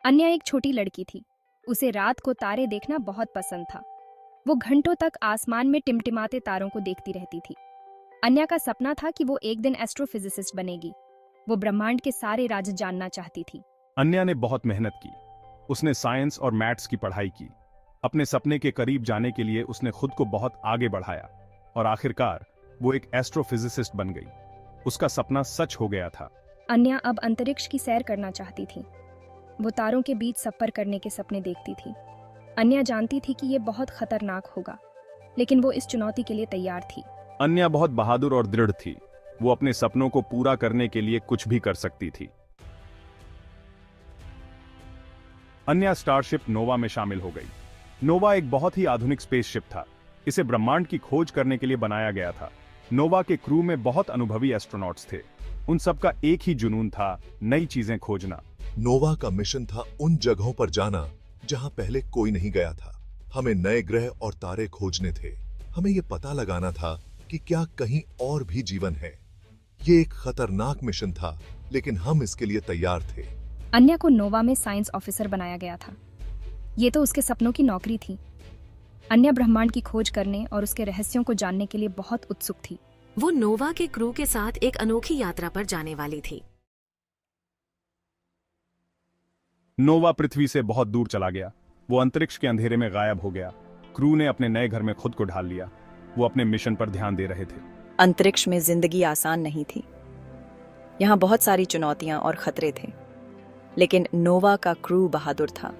अन्या एक छोटी लड़की थी। उसे रात को तारे देखना बहुत पसंद था। वो घंटों तक आसमान में टिमटिमाते तारों को देखती रहती थी। अन्या का सपना था कि वो एक दिन एस्ट्रोफिजिसिस्ट बनेगी। वो ब्रह्मांड के सारे राज जानना चाहती थी। अन्या ने बहुत मेहनत की। उसने साइंस और मैथ्स की पढ़ाई की। अपने सपने के करीब जाने के लिए उसने खुद को बहुत आगे बढ़ाया और आखिरकार वो एक एस्ट्रोफिजिसिस्ट बन गई। उसका सपना सच हो गया था। अन्या अब अंतरिक्ष की सैर करना चाहती थी। वो तारों के बीच सफर करने के सपने देखती थी। अन्या जानती थी कि ये बहुत खतरनाक होगा, लेकिन वो इस चुनौती के लिए तैयार थी। अन्या बहुत बहादुर और दृढ़ थी। वो अपने सपनों को पूरा करने के लिए कुछ भी कर सकती थी। अन्या स्टारशिप नोवा में शामिल हो गई। नोवा एक बहुत ही आधुनिक स्पेसशिप था। इसे ब्रह्मांड की खोज करने के लिए बनाया गया था। नोवा के क्रू में बहुत अनुभवी एस्ट्रोनॉट्स थे। उन सबका एक ही जुनून था, नई चीजें खोजना। नोवा का मिशन था उन जगहों पर जाना जहां पहले कोई नहीं गया था। हमें नए ग्रह और तारे खोजने थे। हमें यह पता लगाना था कि क्या कहीं और भी जीवन है। ये एक खतरनाक मिशन था, लेकिन हम इसके लिए तैयार थे। अन्या को नोवा में साइंस ऑफिसर बनाया गया था। ये तो उसके सपनों की नौकरी थी। अन्या ब्रह्मांड की खोज करने और उसके रहस्यों को जानने के लिए बहुत उत्सुक थी। वो नोवा के क्रू के साथ एक अनोखी यात्रा पर जाने वाली थी। नोवा पृथ्वी से बहुत दूर चला गया। वो अंतरिक्ष के अंधेरे में गायब हो गया। क्रू ने अपने नए घर में खुद को ढाल लिया। वो अपने मिशन पर ध्यान दे रहे थे। अंतरिक्ष में जिंदगी आसान नहीं थी। यहाँ बहुत सारी चुनौतियां और खतरे थे, लेकिन नोवा का क्रू बहादुर था।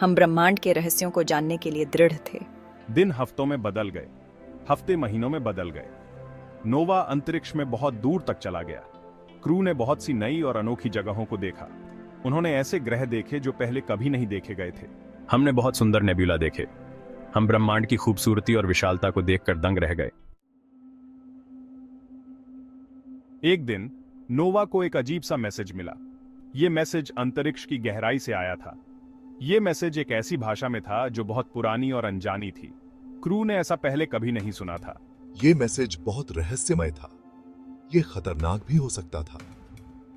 हम ब्रह्मांड के रहस्यों को जानने के लिए दृढ़ थे। दिन हफ्तों में बदल गए, हफ्ते महीनों में बदल गए। नोवा अंतरिक्ष में बहुत दूर तक चला गया। क्रू ने बहुत सी नई और अनोखी जगहों को देखा। उन्होंने ऐसे ग्रह देखे जो पहले कभी नहीं देखे गए थे। हमने बहुत सुंदर नेबुला देखे। हम ब्रह्मांड की खूबसूरती और विशालता को देखकर दंग रह गए। एक दिन नोवा को एक अजीब सा मैसेज मिला। यह मैसेज अंतरिक्ष की गहराई से आया था। यह मैसेज एक ऐसी भाषा में था जो बहुत पुरानी और अनजानी थी। क्रू ने ऐसा पहले कभी नहीं सुना था। ये मैसेज बहुत रहस्यमय था। ये खतरनाक भी हो सकता था।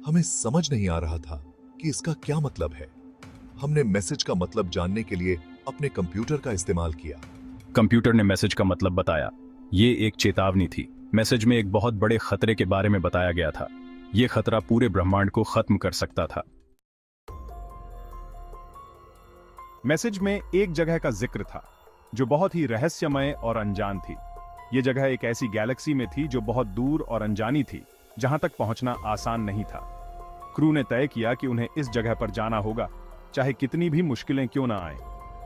हमें समझ नहीं आ रहा था कि इसका क्या मतलब है। हमने मैसेज का मतलब जानने के लिए अपने कंप्यूटर का इस्तेमाल किया। कंप्यूटर ने मैसेज का मतलब बताया। ये एक चेतावनी थी। मैसेज में एक बहुत बड़े खतरे के बारे में बताया गया था। यह खतरा पूरे ब्रह्मांड को खत्म कर सकता था। मैसेज में एक जगह का जिक्र था जो बहुत ही रहस्यमय और अनजान थी। यह जगह एक ऐसी गैलेक्सी में थी जो बहुत दूर और अनजानी थी, जहां तक पहुंचना आसान नहीं था। क्रू ने तय किया कि उन्हें इस जगह पर जाना होगा, चाहे कितनी भी मुश्किलें क्यों ना आए।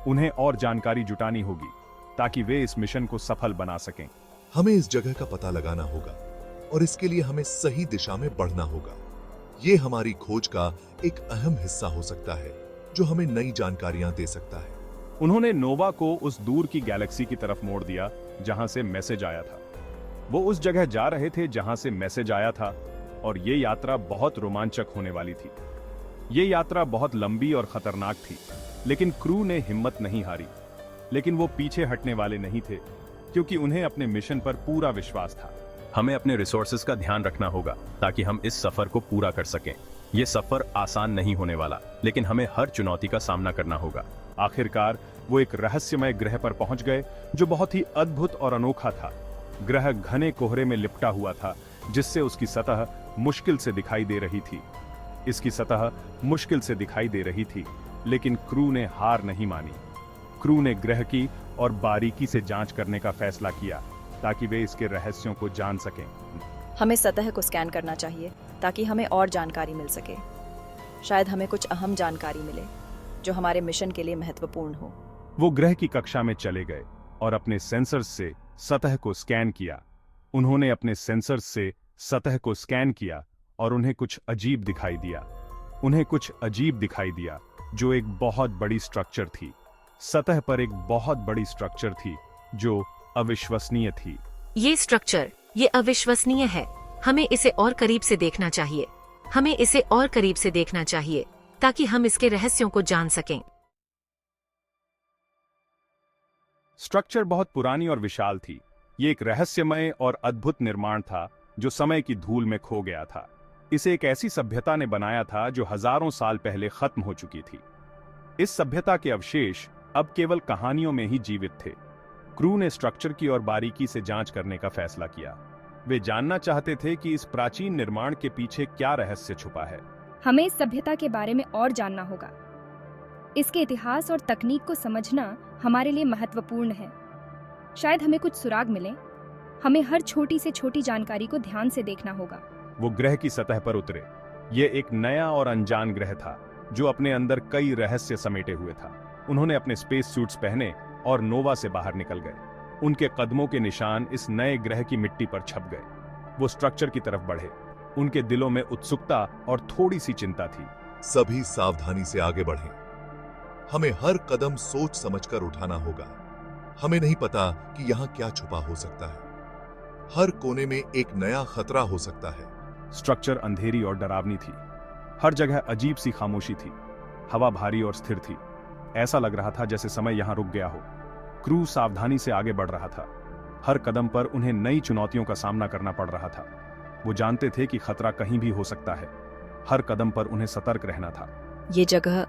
उन्हें और जानकारी जुटानी होगी ताकि वे इस मिशन को सफल बना सकें। हमें इस जगह का पता लगाना होगा और इसके लिए हमें सही दिशा में बढ़ना होगा। ये हमारी खोज का एक अहम हिस्सा हो सकता है जो हमें नई जानकारियां दे सकता है। उन्होंने नोवा को उस दूर की गैलेक्सी की तरफ मोड़ दिया जहां से मैसेज आया था। वो उस जगह जा रहे थे जहां से मैसेज आया था और ये यात्रा बहुत रोमांचक होने वाली थी। ये यात्रा बहुत लंबी और खतरनाक थी, लेकिन क्रू ने हिम्मत नहीं हारी। लेकिन वो पीछे हटने वाले नहीं थे, क्योंकि उन्हें अपने मिशन पर पूरा विश्वास था। हमें अपने रिसोर्सेज का ध्यान रखना होगा ताकि हम इस सफर को पूरा कर सकें। यह सफर आसान नहीं होने वाला, लेकिन हमें हर चुनौती का सामना करना होगा। आखिरकार वो एक रहस्यमय ग्रह पर पहुंच गए जो बहुत ही अद्भुत और अनोखा था। ग्रह घने कोहरे में लिपटा हुआ था, जिससे उसकी सतह मुश्किल से दिखाई दे रही थी। इसकी सतह मुश्किल से दिखाई दे रही थी, लेकिन क्रू ने हार नहीं मानी। क्रू ने ग्रह की और बारीकी से जांच करने का फैसला किया ताकि वे इसके रहस्यों को जान सकें। हमें सतह को स्कैन करना चाहिए ताकि हमें और जानकारी मिल सके। शायद हमें कुछ अहम जानकारी मिले जो हमारे मिशन के लिए महत्वपूर्ण हो। वो ग्रह की कक्षा में चले गए और अपने सेंसर्स से सतह को स्कैन किया। उन्होंने अपने सेंसर्स से सतह को स्कैन किया और उन्हें कुछ अजीब दिखाई दिया। उन्हें कुछ अजीब दिखाई दिया जो एक बहुत बड़ी स्ट्रक्चर थी। सतह पर एक बहुत बड़ी स्ट्रक्चर थी जो अविश्वसनीय थी। ये स्ट्रक्चर, ये अविश्वसनीय है। हमें इसे और करीब से देखना चाहिए। हमें इसे और करीब से देखना चाहिए ताकि हम इसके रहस्यों को जान सकें। स्ट्रक्चर बहुत पुरानी और विशाल थी। ये एक रहस्यमय और अद्भुत निर्माण था जो समय की धूल में खो गया था। इसे एक ऐसी सभ्यता ने बनाया था जो हजारों साल पहले खत्म हो चुकी थी। इस सभ्यता के अवशेष अब केवल कहानियों में ही जीवित थे। क्रू ने स्ट्रक्चर की और बारीकी से जांच करने का फैसला किया। वे जानना चाहते थे कि इस प्राचीन निर्माण के पीछे क्या रहस्य छुपा है। हमें इस सभ्यता के बारे में और जानना होगा। इसके इतिहास और तकनीक को समझना हमारे लिए महत्वपूर्ण है। शायद हमें कुछ सुराग मिले। हमें हर छोटी से छोटी जानकारी को ध्यान से देखना होगा। वो ग्रह की सतह पर उतरे। ये एक नया और अनजान ग्रह था जो अपने अंदर कई रहस्य समेटे हुए था। उन्होंने अपने स्पेस सूट्स पहने और नोवा से बाहर निकल गए। उनके कदमों के निशान इस नए ग्रह की मिट्टी पर छप गए। वो स्ट्रक्चर की तरफ बढ़े। उनके दिलों में उत्सुकता और थोड़ी सी चिंता थी। सभी सावधानी से आगे बढ़ें। हमें हर कदम सोच समझकर उठाना होगा। हमें नहीं पता कि यहाँ क्या छुपा हो सकता है। हर कोने में एक नया खतरा हो सकता है। स्ट्रक्चर अंधेरी और डरावनी थी। हर जगह अजीब सी खामोशी थी। हवा भारी और स्थिर थी। ऐसा लग रहा था जैसे समय यहां रुक गया हो। क्रू सावधानी से आगे बढ़ रहा था। हर कदम पर उन्हें नई चुनौतियों का सामना करना पड़ रहा था। वो जानते थे कि खतरा कहीं भी हो सकता है। हर कदम पर उन्हें सतर्क रहना था। ये जगह,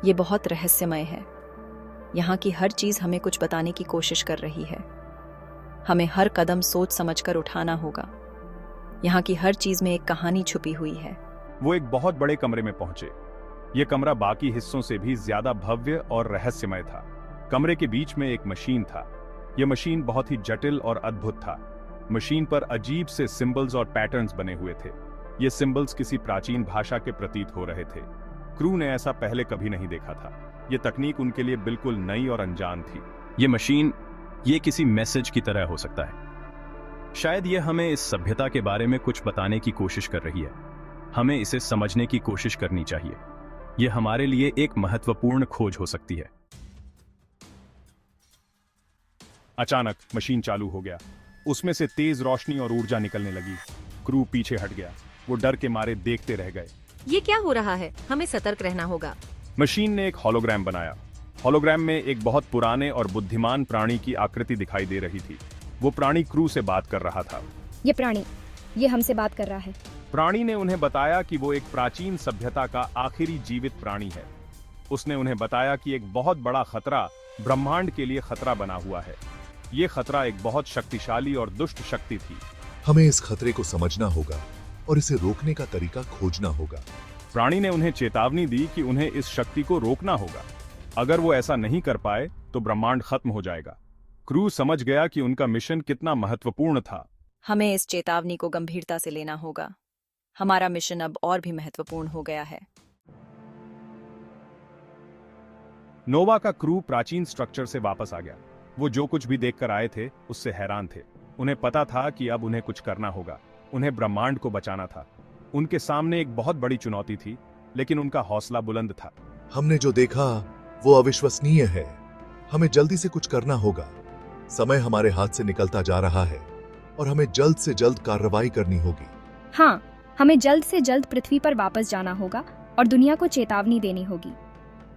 ये बहुत रहस्यमय है। यहाँ की हर चीज हमें कुछ बताने की कोशिश कर रही है। हमें हर कदम सोच समझकर उठाना होगा। यहाँ की हर चीज में एक कहानी छुपी हुई है। वो एक बहुत बड़े कमरे में पहुंचे। ये कमरा बाकी हिस्सों से भी ज्यादा भव्य और रहस्यमय था। कमरे के बीच में एक मशीन था। यह मशीन बहुत ही जटिल और अद्भुत था। मशीन पर अजीब से सिंबल्स और पैटर्न्स बने हुए थे। ये सिंबल्स किसी प्राचीन भाषा के प्रतीत हो रहे थे। क्रू ने ऐसा पहले कभी नहीं देखा था। यह तकनीक उनके लिए बिल्कुल नई और अनजान थी। ये मशीन, ये किसी मैसेज की तरह हो सकता है। शायद ये हमें इस सभ्यता के बारे में कुछ बताने की कोशिश कर रही है। हमें इसे समझने की कोशिश करनी चाहिए। ये हमारे लिए एक महत्वपूर्ण खोज हो सकती है। अचानक मशीन चालू हो गया। उसमें से तेज रोशनी और ऊर्जा निकलने लगी। क्रू पीछे हट गया। वो डर के मारे देखते रह गए। ये क्या हो रहा है? हमें सतर्क रहना होगा। मशीन ने एक होलोग्राम बनाया। होलोग्राम में एक बहुत पुराने और बुद्धिमान प्राणी की आकृति दिखाई दे रही थी। वो प्राणी क्रू से बात कर रहा था। ये प्राणी, ये हमसे बात कर रहा है। प्राणी ने उन्हें बताया कि वो एक प्राचीन सभ्यता का आखिरी जीवित प्राणी है। उसने उन्हें बताया कि एक बहुत बड़ा खतरा ब्रह्मांड के लिए खतरा बना हुआ है। ये खतरा एक बहुत शक्तिशाली और दुष्ट शक्ति थी। हमें इस खतरे को समझना होगा और इसे रोकने का तरीका खोजना होगा। प्राणी ने उन्हें चेतावनी दी कि उन्हें इस शक्ति को रोकना होगा। अगर वो ऐसा नहीं कर पाए तो ब्रह्मांड खत्म हो जाएगा। क्रू समझ गया कि उनका मिशन कितना महत्वपूर्ण था। हमें इस चेतावनी को गंभीरता से लेना होगा। हमारा मिशन अब और भी महत्वपूर्ण हो गया है। नोवा का क्रू प्राचीन स्ट्रक्चर से वापस आ गया। वो जो कुछ भी देखकर आए थे उससे हैरान थे। उन्हें पता था कि अब उन्हें कुछ करना होगा। उन्हें ब्रह्मांड को बचाना था। उनके सामने एक बहुत बड़ी चुनौती थी, लेकिन उनका हौसला बुलंद था। हमने जो देखा वो अविश्वसनीय है। हमें जल्दी से कुछ करना होगा। समय हमारे हाथ से निकलता जा रहा है और हमें जल्द से जल्द कार्रवाई करनी होगी। हाँ, हमें जल्द से जल्द पृथ्वी पर वापस जाना होगा और दुनिया को चेतावनी देनी होगी।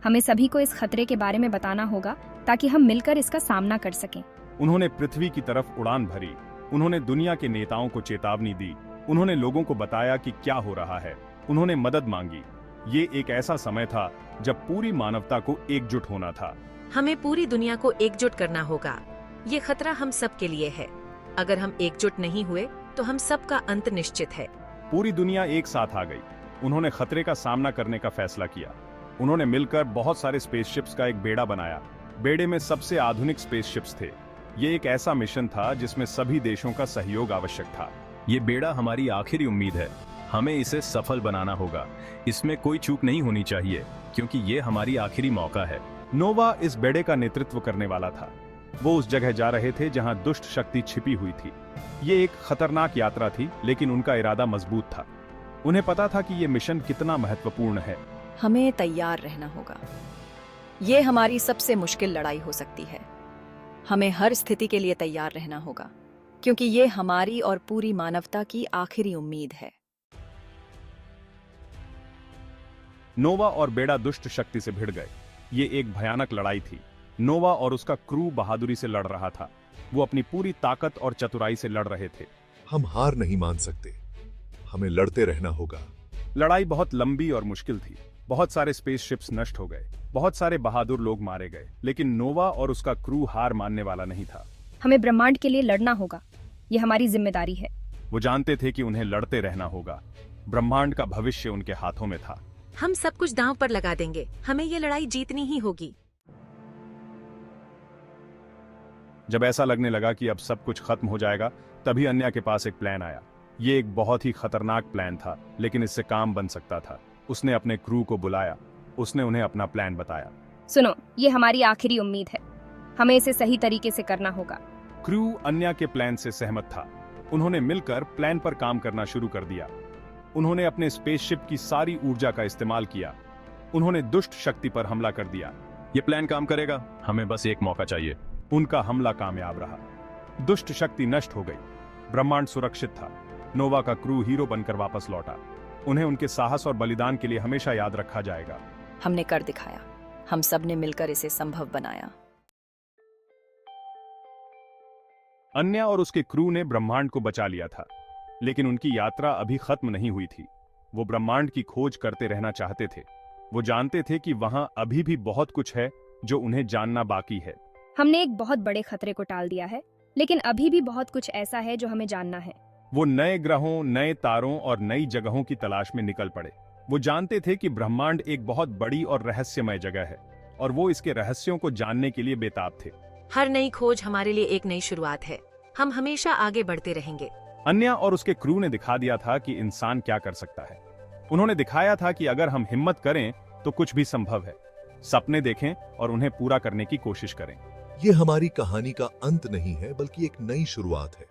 हमें सभी को इस खतरे के बारे में बताना होगा ताकि हम मिलकर इसका सामना कर सकें। उन्होंने पृथ्वी की तरफ उड़ान भरी। उन्होंने दुनिया के नेताओं को चेतावनी दी। उन्होंने लोगों को बताया कि क्या हो रहा है। उन्होंने मदद मांगी। ये एक ऐसा समय था जब पूरी मानवता को एकजुट होना था। हमें पूरी दुनिया को एकजुट करना होगा। ये खतरा हम सब के लिए है। अगर हम एकजुट नहीं हुए तो हम सबका अंत निश्चित है। पूरी दुनिया एक साथ आ गई। उन्होंने खतरे का सामना करने का फैसला किया। उन्होंने मिलकर बहुत सारे स्पेसशिप्स का एक बेड़ा बनाया। बेड़े में सबसे आधुनिक स्पेसशिप्स थे। ये एक ऐसा मिशन था जिसमें सभी देशों का सहयोग आवश्यक था। ये बेड़ा हमारी आखिरी उम्मीद है। हमें इसे सफल बनाना होगा। इसमें कोई चूक नहीं होनी चाहिए, क्योंकि ये हमारी आखिरी मौका है। नोवा इस बेड़े का नेतृत्व करने वाला था। वो उस जगह जा रहे थे जहां दुष्ट शक्ति छिपी हुई थी। ये एक खतरनाक यात्रा थी, लेकिन उनका इरादा मजबूत था। उन्हें पता था कि ये मिशन कितना महत्वपूर्ण है। हमें तैयार रहना होगा। ये हमारी सबसे मुश्किल लड़ाई हो सकती है। हमें हर स्थिति के लिए तैयार रहना होगा, क्योंकि ये हमारी और पूरी मानवता की आखिरी उम्मीद है। नोवा और बेड़ा दुष्ट शक्ति से भिड़ गए। ये एक भयानक लड़ाई थी। नोवा और उसका क्रू बहादुरी से लड़ रहा था। वो अपनी पूरी ताकत और चतुराई से लड़ रहे थे। हम हार नहीं मान सकते। हमें लड़ते रहना होगा। लड़ाई बहुत लंबी और मुश्किल थी। बहुत सारे स्पेसशिप्स नष्ट हो गए, बहुत सारे बहादुर लोग मारे गए, लेकिन नोवा और उसका क्रू हार मानने वाला नहीं था। हमें ब्रह्मांड के लिए लड़ना होगा, ये हमारी जिम्मेदारी है। वो जानते थे कि उन्हें लड़ते रहना होगा। ब्रह्मांड का भविष्य उनके हाथों में था। हम सब कुछ दांव पर लगा देंगे, हमें ये लड़ाई जीतनी ही होगी। जब ऐसा लगने लगा कि अब सब कुछ खत्म हो जाएगा, तभी अन्या के पास एक प्लान आया। ये एक बहुत ही खतरनाक प्लान था, लेकिन इससे काम बन सकता था। उसने अपने क्रू को बुलाया, उसने उन्हें अपना प्लान बताया। सुनो, ये हमारी आखिरी उम्मीद है, हमें इसे सही तरीके से करना होगा। क्रू अन्या के प्लान से सहमत था। उन्होंने मिलकर प्लान पर काम करना शुरू कर दिया। उन्होंने अपने स्पेसशिप की सारी ऊर्जा का इस्तेमाल किया। उन्होंने दुष्ट शक्ति पर हमला कर दिया। ये प्लान काम करेगा, हमें बस एक मौका चाहिए। उनका हमला कामयाब रहा। दुष्ट शक्ति नष्ट हो गई। ब्रह्मांड सुरक्षित था। नोवा का क्रू हीरो बनकर वापस लौटा। उन्हें उनके साहस और बलिदान के लिए हमेशा याद रखा जाएगा। हमने कर दिखाया, हम सब ने मिलकर इसे संभव बनाया। अन्या और उसके क्रू ने ब्रह्मांड को बचा लिया था, लेकिन उनकी यात्रा अभी खत्म नहीं हुई थी। वो ब्रह्मांड की खोज करते रहना चाहते थे। वो जानते थे कि वहां अभी भी बहुत कुछ है जो उन्हें जानना बाकी है। हमने एक बहुत बड़े खतरे को टाल दिया है, लेकिन अभी भी बहुत कुछ ऐसा है जो हमें जानना है। वो नए ग्रहों, नए तारों और नई जगहों की तलाश में निकल पड़े। वो जानते थे कि ब्रह्मांड एक बहुत बड़ी और रहस्यमय जगह है, और वो इसके रहस्यों को जानने के लिए बेताब थे। हर नई खोज हमारे लिए एक नई शुरुआत है। हम हमेशा आगे बढ़ते रहेंगे। अन्या और उसके क्रू ने दिखा दिया था कि इंसान क्या कर सकता है। उन्होंने दिखाया था कि अगर हम हिम्मत करें तो कुछ भी संभव है। सपने देखें और उन्हें पूरा करने की कोशिश करें। ये हमारी कहानी का अंत नहीं है, बल्कि एक नई शुरुआत है।